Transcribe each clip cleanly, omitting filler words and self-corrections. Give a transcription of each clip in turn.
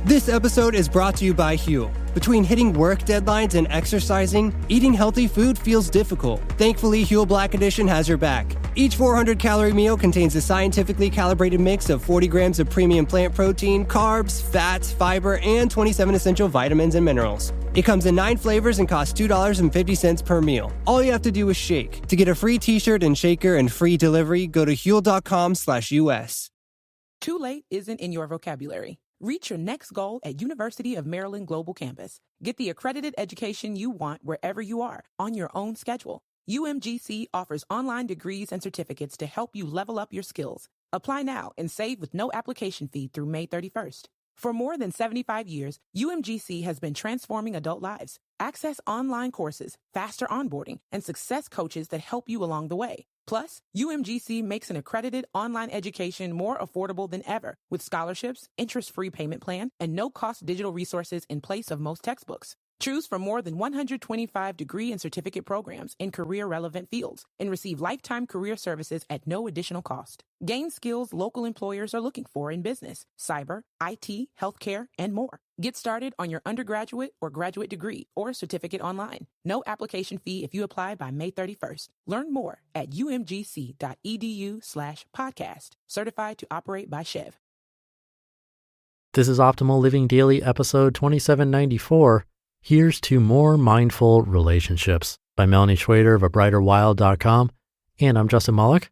This episode is brought to you by Huel. Between hitting work deadlines and exercising, eating healthy food feels difficult. Thankfully, Huel Black Edition has your back. Each 400-calorie meal contains a scientifically calibrated mix of 40 grams of premium plant protein, carbs, fats, fiber, and 27 essential vitamins and minerals. It comes in 9 flavors and costs $2.50 per meal. All you have to do is shake. To get a free t-shirt and shaker and free delivery, go to Huel.com/US. Too late isn't in your vocabulary. Reach your next goal at University of Maryland Global Campus. Get the accredited education you want wherever you are, on your own schedule. UMGC offers online degrees and certificates to help you level up your skills. Apply now and save with no application fee through May 31st. For more than 75 years, UMGC has been transforming adult lives. Access online courses, faster onboarding, and success coaches that help you along the way. Plus, UMGC makes an accredited online education more affordable than ever, with scholarships, interest-free payment plan, and no-cost digital resources in place of most textbooks. Choose from more than 125 degree and certificate programs in career-relevant fields and receive lifetime career services at no additional cost. Gain skills local employers are looking for in business, cyber, IT, healthcare, and more. Get started on your undergraduate or graduate degree or certificate online. No application fee if you apply by May 31st. Learn more at umgc.edu/podcast. Certified to operate by Chev. This is Optimal Living Daily, episode 2794. Here's to More Mindful Relationships by Melani Schweder of abrighterwild.com. And I'm Justin Malik.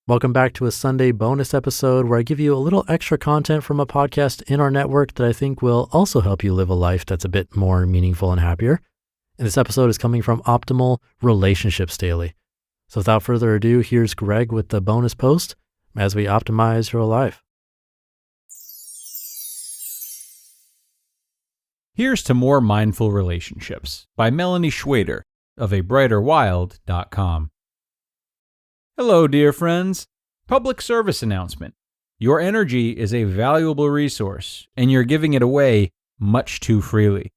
Welcome back to a Sunday bonus episode where I give you a little extra content from a podcast in our network that I think will also help you live a life that's a bit more meaningful and happier. And this episode is coming from Optimal Relationships Daily. So without further ado, here's Greg with the bonus post as we optimize your life. Here's to More Mindful Relationships by Melani Schweder of abrighterwild.com. Hello, dear friends. Public service announcement. Your energy is a valuable resource, and you're giving it away much too freely.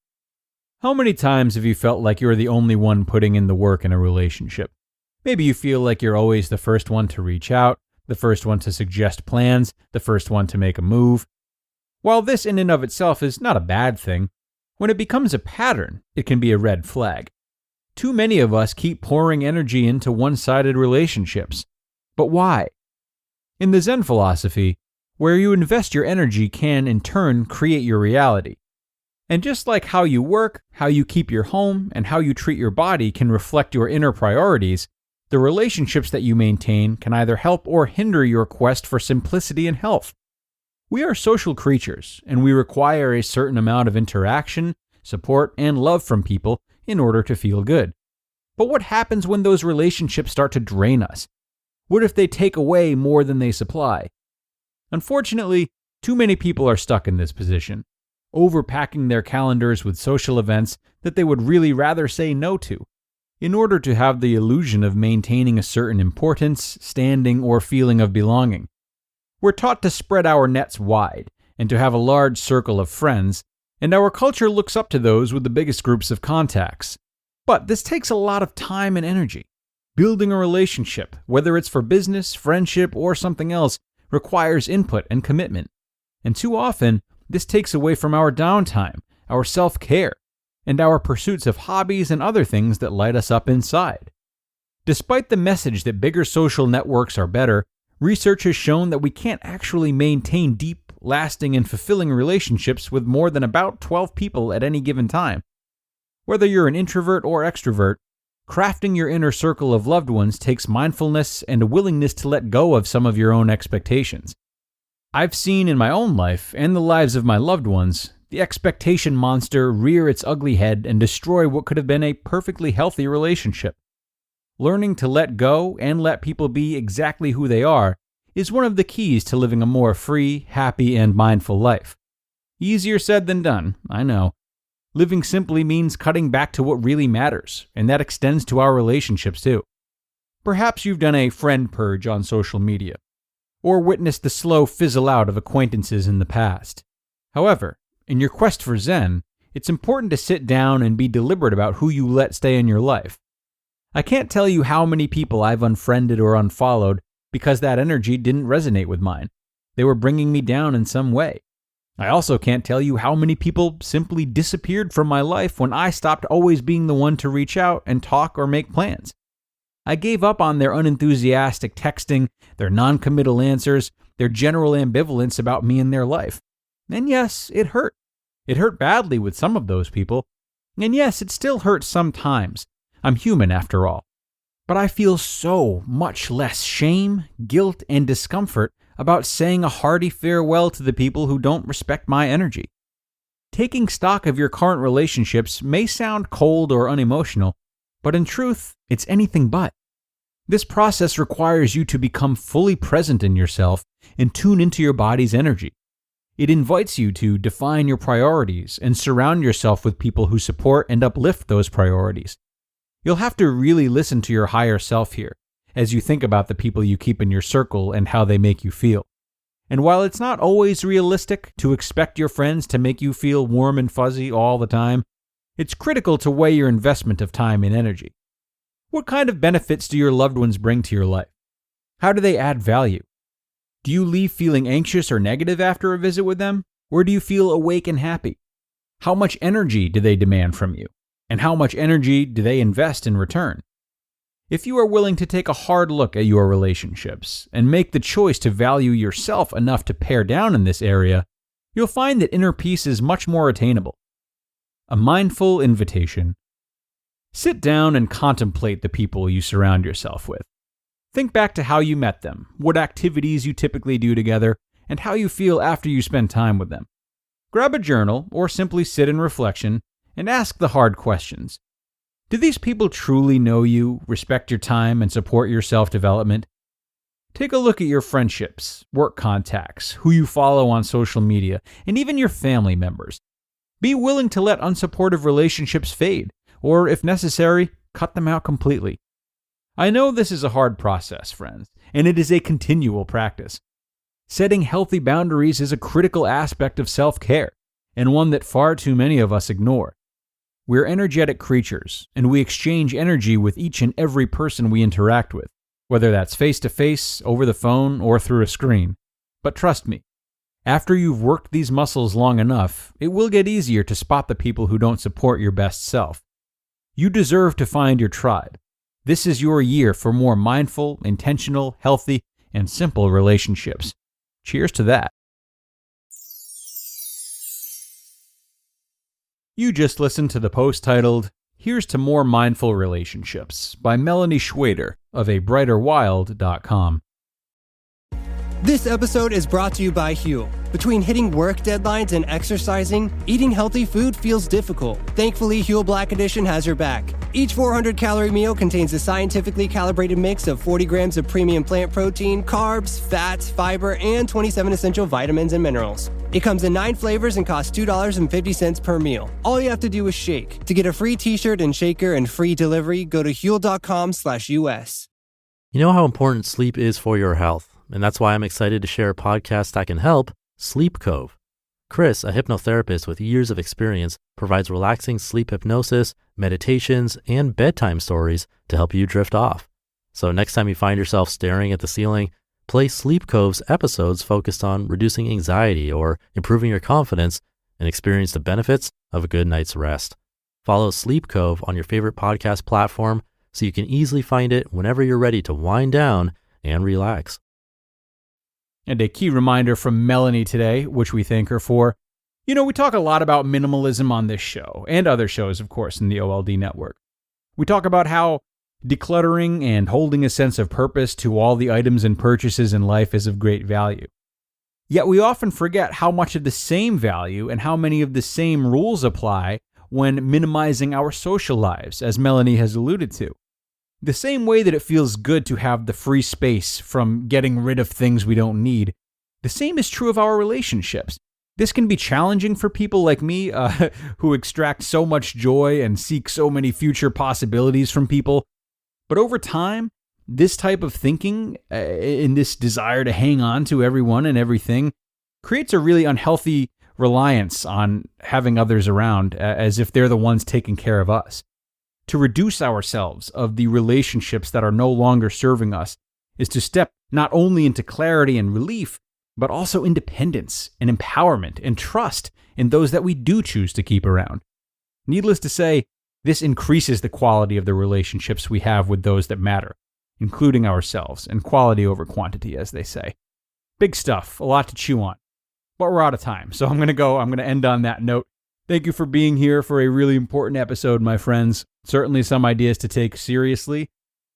How many times have you felt like you're the only one putting in the work in a relationship? Maybe you feel like you're always the first one to reach out, the first one to suggest plans, the first one to make a move. While this in and of itself is not a bad thing, when it becomes a pattern, it can be a red flag. Too many of us keep pouring energy into one-sided relationships. But why? In the Zen philosophy, where you invest your energy can, in turn, create your reality. And just like how you work, how you keep your home, and how you treat your body can reflect your inner priorities, the relationships that you maintain can either help or hinder your quest for simplicity and health. We are social creatures, and we require a certain amount of interaction, support, and love from people in order to feel good. But what happens when those relationships start to drain us? What if they take away more than they supply? Unfortunately, too many people are stuck in this position, overpacking their calendars with social events that they would really rather say no to, in order to have the illusion of maintaining a certain importance, standing, or feeling of belonging. We're taught to spread our nets wide and to have a large circle of friends, and our culture looks up to those with the biggest groups of contacts. But this takes a lot of time and energy. Building a relationship, whether it's for business, friendship, or something else, requires input and commitment. And too often, this takes away from our downtime, our self-care, and our pursuits of hobbies and other things that light us up inside. Despite the message that bigger social networks are better, research has shown that we can't actually maintain deep, lasting, and fulfilling relationships with more than about 12 people at any given time. Whether you're an introvert or extrovert, crafting your inner circle of loved ones takes mindfulness and a willingness to let go of some of your own expectations. I've seen in my own life and the lives of my loved ones the expectation monster rear its ugly head and destroy what could have been a perfectly healthy relationship. Learning to let go and let people be exactly who they are is one of the keys to living a more free, happy, and mindful life. Easier said than done, I know. Living simply means cutting back to what really matters, and that extends to our relationships too. Perhaps you've done a friend purge on social media, or witnessed the slow fizzle out of acquaintances in the past. However, in your quest for Zen, it's important to sit down and be deliberate about who you let stay in your life. I can't tell you how many people I've unfriended or unfollowed because that energy didn't resonate with mine. They were bringing me down in some way. I also can't tell you how many people simply disappeared from my life when I stopped always being the one to reach out and talk or make plans. I gave up on their unenthusiastic texting, their non-committal answers, their general ambivalence about me and their life. And yes, it hurt. It hurt badly with some of those people. And yes, it still hurts sometimes. I'm human after all. But I feel so much less shame, guilt, and discomfort about saying a hearty farewell to the people who don't respect my energy. Taking stock of your current relationships may sound cold or unemotional, but in truth, it's anything but. This process requires you to become fully present in yourself and tune into your body's energy. It invites you to define your priorities and surround yourself with people who support and uplift those priorities. You'll have to really listen to your higher self here as you think about the people you keep in your circle and how they make you feel. And while it's not always realistic to expect your friends to make you feel warm and fuzzy all the time, it's critical to weigh your investment of time and energy. What kind of benefits do your loved ones bring to your life? How do they add value? Do you leave feeling anxious or negative after a visit with them? Or do you feel awake and happy? How much energy do they demand from you? And how much energy do they invest in return? If you are willing to take a hard look at your relationships and make the choice to value yourself enough to pare down in this area, you'll find that inner peace is much more attainable. A mindful invitation. Sit down and contemplate the people you surround yourself with. Think back to how you met them, what activities you typically do together, and how you feel after you spend time with them. Grab a journal or simply sit in reflection and ask the hard questions. Do these people truly know you, respect your time, and support your self-development? Take a look at your friendships, work contacts, who you follow on social media, and even your family members. Be willing to let unsupportive relationships fade, or if necessary, cut them out completely. I know this is a hard process, friends, and it is a continual practice. Setting healthy boundaries is a critical aspect of self-care, and one that far too many of us ignore. We're energetic creatures, and we exchange energy with each and every person we interact with, whether that's face-to-face, over the phone, or through a screen. But trust me, after you've worked these muscles long enough, it will get easier to spot the people who don't support your best self. You deserve to find your tribe. This is your year for more mindful, intentional, healthy, and simple relationships. Cheers to that. You just listened to the post titled, "Here's to More Mindful Relationships" by Melani Schweder of abrighterwild.com. This episode is brought to you by Huel. Between hitting work deadlines and exercising, eating healthy food feels difficult. Thankfully, Huel Black Edition has your back. Each 400-calorie meal contains a scientifically calibrated mix of 40 grams of premium plant protein, carbs, fats, fiber, and 27 essential vitamins and minerals. It comes in 9 flavors and costs $2.50 per meal. All you have to do is shake. To get a free t-shirt and shaker and free delivery, go to Huel.com/US. You know how important sleep is for your health, and that's why I'm excited to share a podcast that can help, Sleep Cove. Chris, a hypnotherapist with years of experience, provides relaxing sleep hypnosis, meditations, and bedtime stories to help you drift off. So next time you find yourself staring at the ceiling, play Sleep Cove's episodes focused on reducing anxiety or improving your confidence and experience the benefits of a good night's rest. Follow Sleep Cove on your favorite podcast platform so you can easily find it whenever you're ready to wind down and relax. And a key reminder from Melani today, which we thank her for. We talk a lot about minimalism on this show, and other shows, of course, in the OLD network. We talk about how decluttering and holding a sense of purpose to all the items and purchases in life is of great value. Yet we often forget how much of the same value and how many of the same rules apply when minimizing our social lives, as Melani has alluded to. The same way that it feels good to have the free space from getting rid of things we don't need, the same is true of our relationships. This can be challenging for people like me who extract so much joy and seek so many future possibilities from people. But over time, this type of thinking and this desire to hang on to everyone and everything creates a really unhealthy reliance on having others around as if they're the ones taking care of us. To reduce ourselves of the relationships that are no longer serving us is to step not only into clarity and relief, but also independence and empowerment and trust in those that we do choose to keep around. Needless to say, this increases the quality of the relationships we have with those that matter, including ourselves, and quality over quantity, as they say. Big stuff, a lot to chew on. But we're out of time, so I'm going to end on that note. Thank you for being here for a really important episode, my friends. Certainly some ideas to take seriously.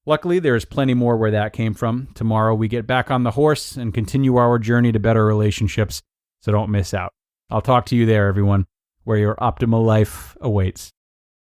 Luckily, there's plenty more where that came from. Tomorrow we get back on the horse and continue our journey to better relationships, so don't miss out. I'll talk to you there, everyone, where your optimal life awaits.